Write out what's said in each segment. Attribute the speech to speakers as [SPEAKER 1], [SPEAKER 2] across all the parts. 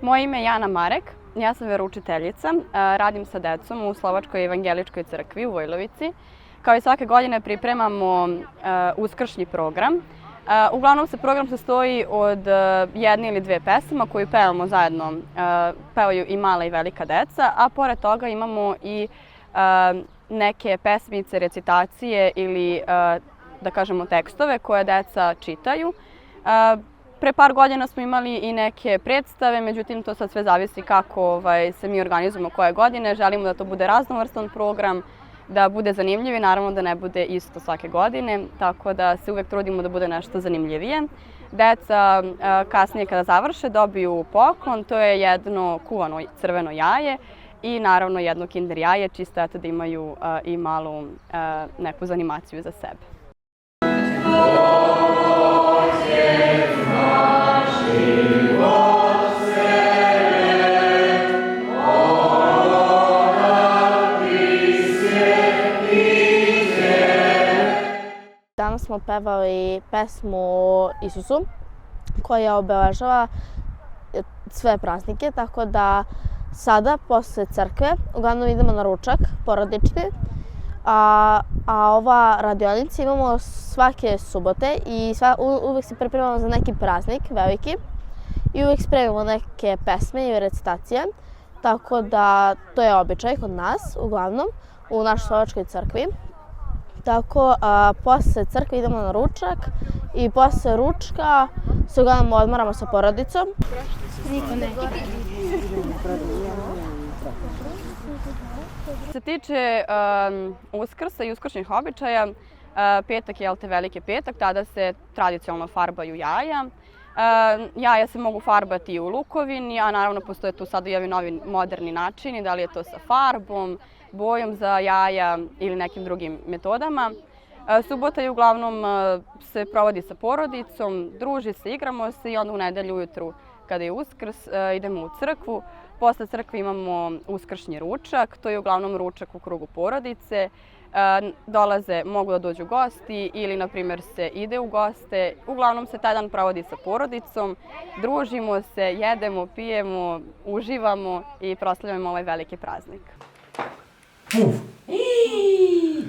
[SPEAKER 1] Moje ime je Jana Marek, ja sam veroučiteljica, radim sa decom u Slovačkoj evangeličkoj crkvi u Vojlovici. Kao i svake godine pripremamo uskršnji program. Uglavnom se program sastoji od jedne ili dve pesama koju pevamo zajedno, pevaju i mala i velika deca, a pored toga imamo i neke pesmice, recitacije ili da kažemo tekstove koje deca čitaju. Pre par godina smo imali i neke predstave, međutim to sad sve zavisi kako se mi organizujemo koje godine. Želimo da to bude raznovrstan program, da bude zanimljiv i naravno da ne bude isto svake godine, tako da se uvek trudimo da bude nešto zanimljivije. Deca kasnije kada završe dobiju poklon, to je jedno kuvano crveno jaje i naravno jedno kinder jaje, čisto da imaju i malu neku zanimaciju za sebe.
[SPEAKER 2] Danas smo pevali pesmu o Isusu koja obeležava sve praznike, tako da sada posle crkve uglavnom idemo na ručak porodični, a ova radionica imamo svake subote i uvek se pripremamo za neki praznik veliki i uvek spremimo neke pesme i recitacije, tako da to je običaj kod nas uglavnom u našoj slovačkoj crkvi. Tako, posle crkve idemo na ručak i posle ručka se uglavnom odmaramo sa porodicom.
[SPEAKER 1] Što se tiče Uskrsa i uskršnjih običaja, petak je veliki petak, tada se tradicionalno farbaju jaja. Jaja se mogu farbati i u lukovini, a naravno postoje tu sad i ovi novi moderni načini, da li je to sa farbom, bojom za jaja ili nekim drugim metodama. Subota je uglavnom se provodi sa porodicom, druži se, igramo se i onda u nedelju ujutru kada je Uskrs idemo u crkvu. Posle crkve imamo uskršnji ručak, to je uglavnom ručak u krugu porodice. Mogu da dođu gosti ili na primjer se ide u goste. Uglavnom se taj dan provodi sa porodicom, družimo se, jedemo, pijemo, uživamo i proslavljamo ovaj veliki praznik.
[SPEAKER 3] Puf!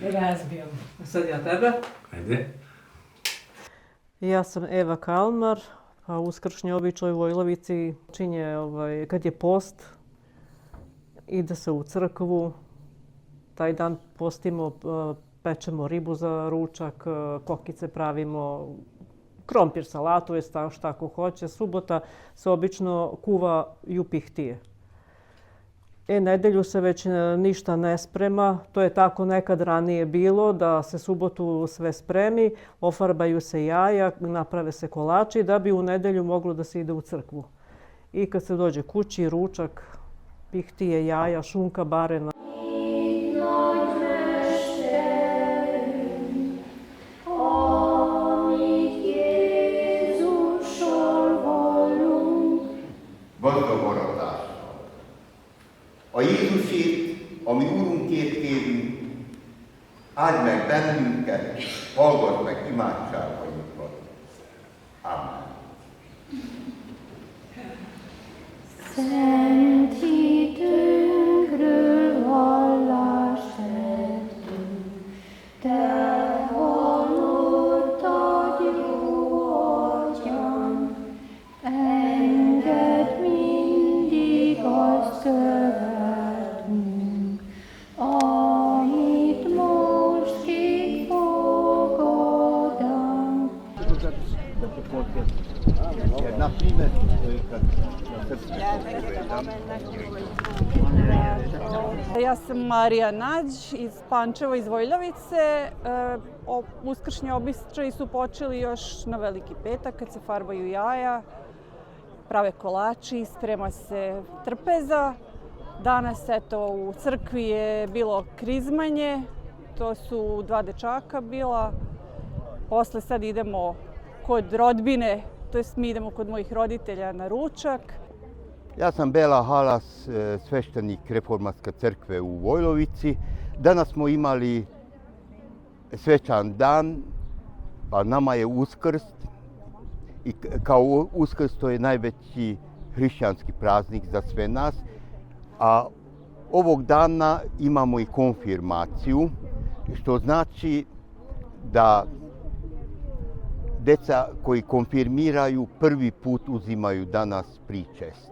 [SPEAKER 3] Razbijam. Sad ja tebe.
[SPEAKER 4] Ajde.
[SPEAKER 5] Ja sam Eva Kalmar, a uskršnji običaj u Vojlovici činje kad je post, ide se u crkvu, taj dan postimo, pečemo ribu za ručak, kokice pravimo, krompir, salatu, je šta ko hoće. Subota se obično kuva jupihtije. Nedelju se već ništa ne sprema, to je tako nekad ranije bilo, da se subotu sve spremi, ofarbaju se jaja, naprave se kolači da bi u nedelju moglo da se ide u crkvu. I kad se dođe kući, ručak, pihtije, jaja, šunka, barena.
[SPEAKER 6] A Jézusét, ami Úrunkért kérünk, áld meg bennünket, hallgass meg imádságainkat. Amen.
[SPEAKER 7] Szent hitünkről vallást tettünk, te hallottad, jó Atyám, engedd mindig azt követnünk, amit most kifogadunk.
[SPEAKER 6] Napríklad,
[SPEAKER 8] Ja sam Marija Nađ iz Pančeva, iz Vojlovice. Uskršnji običaji su počeli još na veliki petak kad se farbaju jaja, prave kolači, sprema se trpeza. Danas u crkvi je bilo krizmanje, to su dva dečaka bila. Posle sad idemo kod rodbine, to jest mi idemo kod mojih roditelja na ručak.
[SPEAKER 6] Ja sam Bela Halas, sveštenik Reformatske crkve u Vojlovici. Danas smo imali svečan dan, pa nama je Uskrs. I kao Uskrs to je najveći hrišćanski praznik za sve nas. A ovog dana imamo i konfirmaciju, što znači da deca koji konfirmiraju prvi put uzimaju danas pričest.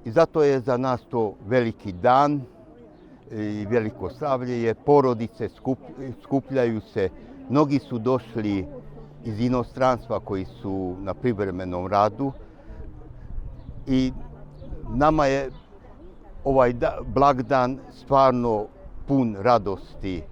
[SPEAKER 6] I zato je za nas to veliki dan i veliko slavlje. Porodice skupljaju se, mnogi su došli iz inostranstva koji su na privremenom radu i nama je ovaj blagdan stvarno pun radosti